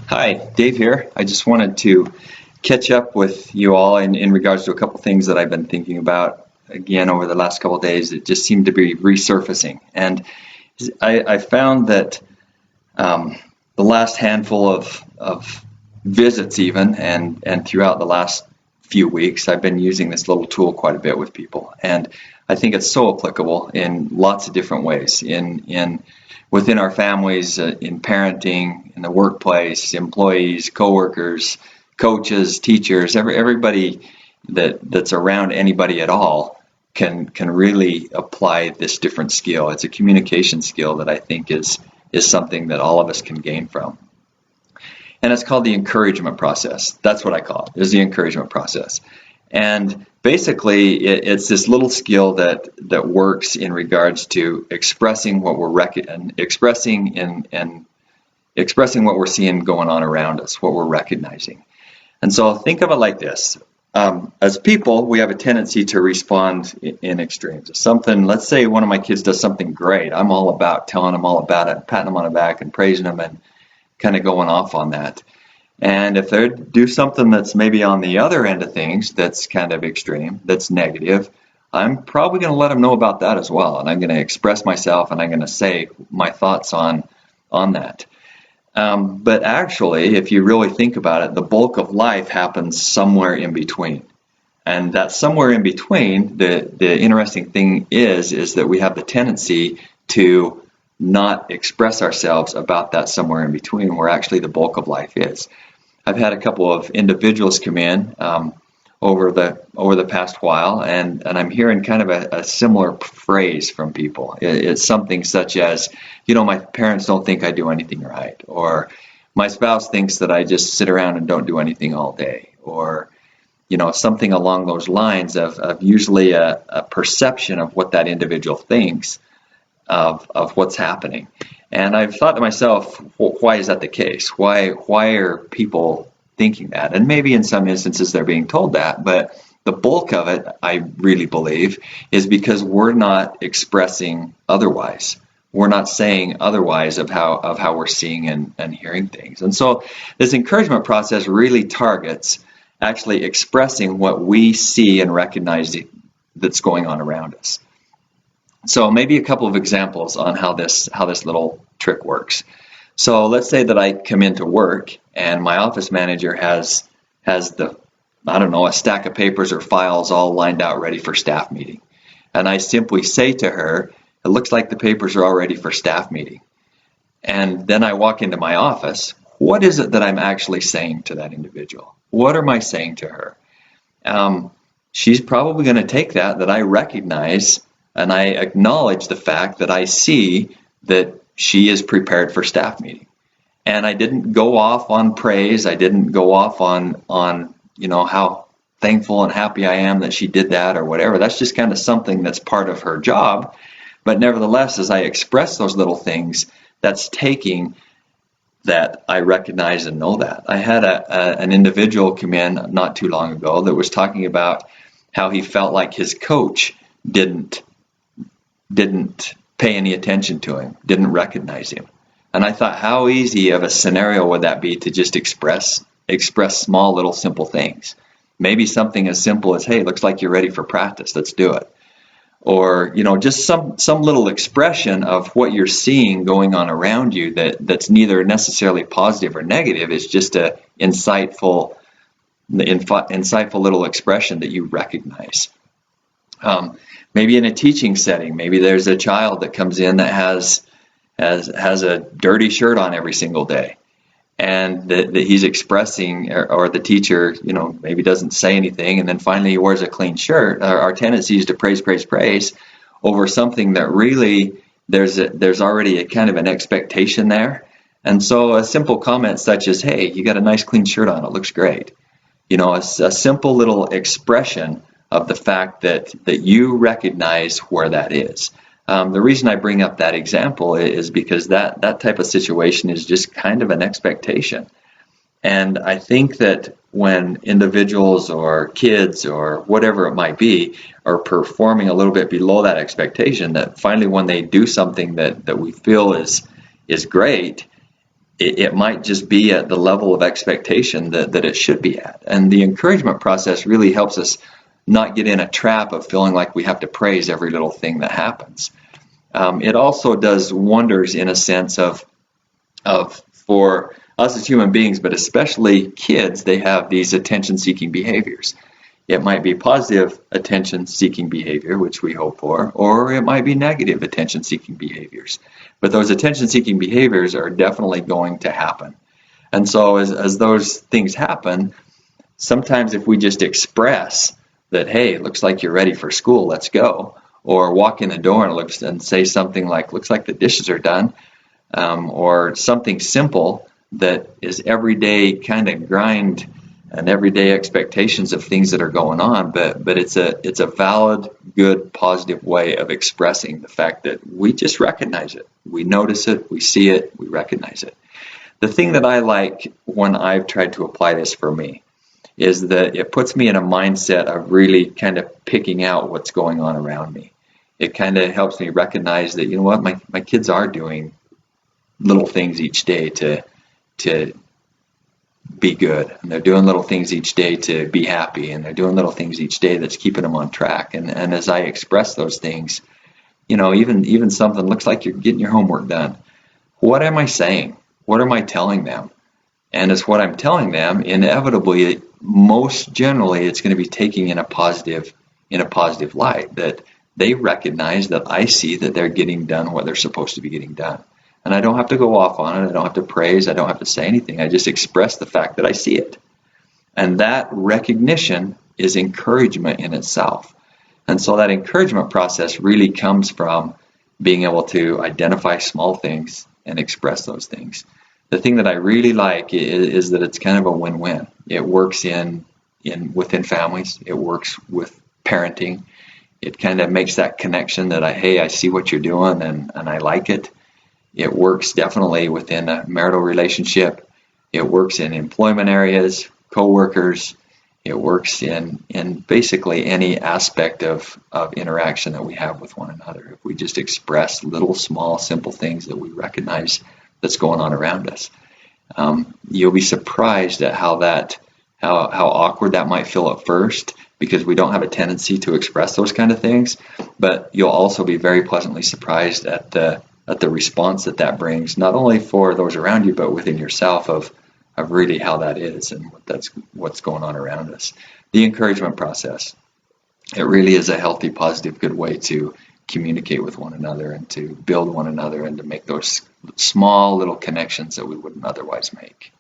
Hi, Dave here. I just wanted to catch up with you all in regards to a couple things that I've been thinking about again over the last couple of days that just seem to be resurfacing. And I found that the last handful of visits even and throughout the last few weeks, I've been using this little tool quite a bit with people. And I think it's so applicable in lots of different ways in within our families, in parenting, in the workplace, employees, coworkers, coaches, teachers, everybody that's around anybody at all can really apply this different skill. It's a communication skill that I think is something that all of us can gain from. And it's called the encouragement process. That's what I call it, is the encouragement process. And basically, it's this little skill that works in regards to expressing what we're expressing what we're seeing going on around us, what we're recognizing. And so think of it like this. As people, we have a tendency to respond in extremes. If something, let's say one of my kids does something great, I'm all about telling them all about it, patting them on the back and praising them and kind of going off on that. And if they do something that's maybe on the other end of things that's kind of extreme, that's negative, I'm probably going to let them know about that as well. And I'm going to express myself and I'm going to say my thoughts on that. But actually, if you really think about it, the bulk of life happens somewhere in between. And that somewhere in between, the interesting thing is that we have the tendency to not express ourselves about that somewhere in between where actually the bulk of life is. I've had a couple of individuals come in over the past while, and I'm hearing kind of a similar phrase from people. It's something such as, my parents don't think I do anything right, or my spouse thinks that I just sit around and don't do anything all day, or something along those lines of usually a perception of what that individual thinks of what's happening. And I've thought to myself, why is that the case? Why are people thinking that? And maybe in some instances they're being told that, but the bulk of it, I really believe, is because we're not expressing otherwise. We're not saying otherwise of how we're seeing and hearing things. And so this encouragement process really targets actually expressing what we see and recognize that's going on around us. So maybe a couple of examples on how this little trick works. So let's say that I come into work and my office manager has a stack of papers or files all lined out ready for staff meeting. And I simply say to her, it looks like the papers are all ready for staff meeting. And then I walk into my office. What is it that I'm actually saying to that individual? What am I saying to her? She's probably going to take that I recognize and I acknowledge the fact that I see that she is prepared for staff meeting. And I didn't go off on praise. I didn't go off on how thankful and happy I am that she did that or whatever. That's just kind of something that's part of her job. But nevertheless, as I express those little things, that's taking that I recognize and know that. I had an individual come in not too long ago that was talking about how he felt like his coach didn't pay any attention to him, didn't recognize him. And I thought, how easy of a scenario would that be to just express small little simple things? Maybe something as simple as, hey, looks like you're ready for practice, let's do it. Or, just some little expression of what you're seeing going on around you that's neither necessarily positive or negative. It's just a insightful little expression that you recognize. Maybe in a teaching setting, maybe there's a child that comes in that has a dirty shirt on every single day, and that he's expressing, or the teacher, maybe doesn't say anything, and then finally he wears a clean shirt. Our tendency is to praise over something that really there's already a kind of an expectation there. And so a simple comment such as, hey, you got a nice clean shirt on, it looks great. A simple little expression of the fact that you recognize where that is. The reason I bring up that example is because that type of situation is just kind of an expectation. And I think that when individuals or kids or whatever it might be are performing a little bit below that expectation, that finally when they do something that we feel is great, it might just be at the level of expectation that it should be at. And the encouragement process really helps us not get in a trap of feeling like we have to praise every little thing that happens. It also does wonders in a sense of for us as human beings, but especially kids, they have these attention-seeking behaviors. It might be positive attention-seeking behavior, which we hope for, or it might be negative attention-seeking behaviors. But those attention-seeking behaviors are definitely going to happen. And so as those things happen, sometimes if we just express that, hey, it looks like you're ready for school, let's go, or walk in the door and say something like, looks like the dishes are done, or something simple that is everyday kind of grind and everyday expectations of things that are going on, but it's a valid, good, positive way of expressing the fact that we just recognize it. We notice it, we see it, we recognize it. The thing that I like when I've tried to apply this for me is that it puts me in a mindset of really kind of picking out what's going on around me. It kind of helps me recognize that, you know what, my kids are doing little things each day to be good, and they're doing little things each day to be happy, and they're doing little things each day that's keeping them on track. And as I express those things, you know, even something looks like you're getting your homework done. What am I saying? What am I telling them? And it's what I'm telling them, inevitably, most generally, it's going to be taking in a positive light, that they recognize that I see that they're getting done what they're supposed to be getting done. And I don't have to go off on it. I don't have to praise. I don't have to say anything. I just express the fact that I see it. And that recognition is encouragement in itself. And so that encouragement process really comes from being able to identify small things and express those things. The thing that I really like is that it's kind of a win-win. It works within families. It works with parenting. It kind of makes that connection that I see what you're doing and I like it. It works definitely within a marital relationship. It works in employment areas, coworkers. It works in basically any aspect of interaction that we have with one another. If we just express little, small, simple things that we recognize that's going on around us, you'll be surprised at how awkward that might feel at first, because we don't have a tendency to express those kind of things. But you'll also be very pleasantly surprised at the response that brings, not only for those around you, but within yourself of really how that is and what's going on around us. The encouragement process, it really is a healthy, positive, good way to communicate with one another and to build one another and to make those small little connections that we wouldn't otherwise make.